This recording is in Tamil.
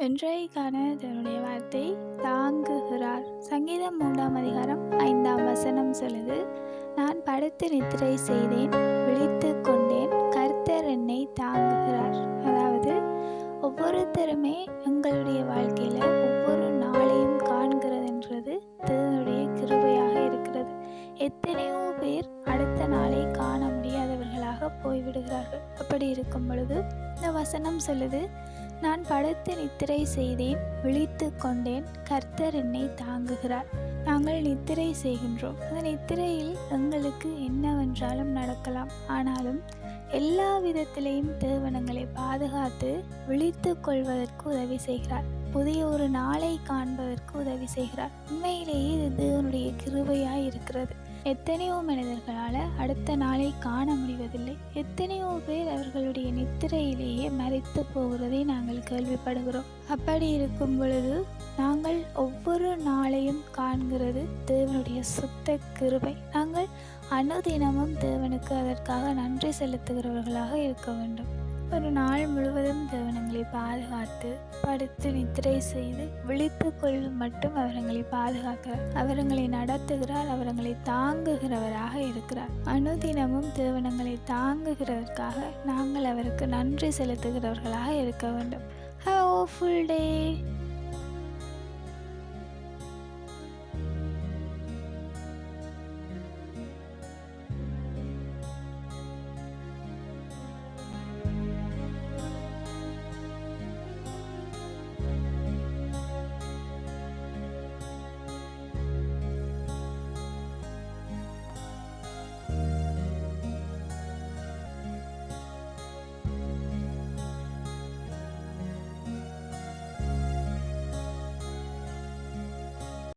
இன்றைக்கான தேவனுடைய வார்த்தை தாங்குகிறார். சங்கீதம் 3ஆம் அதிகாரம் 5ஆம் வசனம் சொல்லுது, நான் படுத்து நித்திரை செய்தேன், விழித்து கொண்டேன், கர்த்தர் என்னை தாங்குகிறார். அதாவது ஒவ்வொருத்தருமே எங்களுடைய வாழ்க்கையில ஒவ்வொரு நாளையும் காண்கிறதுன்றது தேவனுடைய கிருபையாக இருக்கிறது. எத்தனையோ பேர் அடுத்த நாளை காண முடியாதவர்களாக போய்விடுகிறார்கள். அப்படி இருக்கும் பொழுது இந்த வசனம் சொல்லுது, நான் படுத்து நித்திரை செய்தேன், விழித்து கொண்டேன், கர்த்தர் என்னை தாங்குகிறார். நாங்கள் நித்திரை செய்கின்றோம். அந்த நித்திரையில் எங்களுக்கு என்னவென்றாலும் நடக்கலாம். ஆனாலும் எல்லா விதத்திலையும் தேவன் எங்களை பாதுகாத்து விழித்து கொள்வதற்கு உதவி செய்கிறார். புதிய ஒரு நாளை காண்பதற்கு உதவி செய்கிறார். உண்மையிலேயே இது தேவனுடைய கிருபையாய் இருக்கிறது. எத்தனையோ மனிதர்களால் அடுத்த நாளை காண முடிவதில்லை. எத்தனையோ பேர் அவர்களுடைய நித்திரையிலேயே மரித்து போகிறதை நாங்கள் கேள்விப்படுகிறோம். அப்படி இருக்கும் பொழுது நாங்கள் ஒவ்வொரு நாளையும் காண்கிறது தேவனுடைய சுத்த கிருபை. நாங்கள் அனுதினமும் தேவனுக்கு அதற்காக நன்றி செலுத்துகிறவர்களாக இருக்க வேண்டும். ஒரு நாள் முழுவதும் தேவன் எங்களை பாதுகாத்து படுத்து நித்திரை செய்து விழித்து கொள்ளும் மட்டும் அவர் எங்களை பாதுகாக்கிறார். அவர் எங்களை நடத்துகிறார். அவர் எங்களை தாங்குகிறவராக இருக்கிறார். அனுதினமும் தேவன் எங்களை தாங்குகிறதற்காக நாங்கள் அவருக்கு நன்றி செலுத்துகிறவர்களாக இருக்க வேண்டும். Have a full day.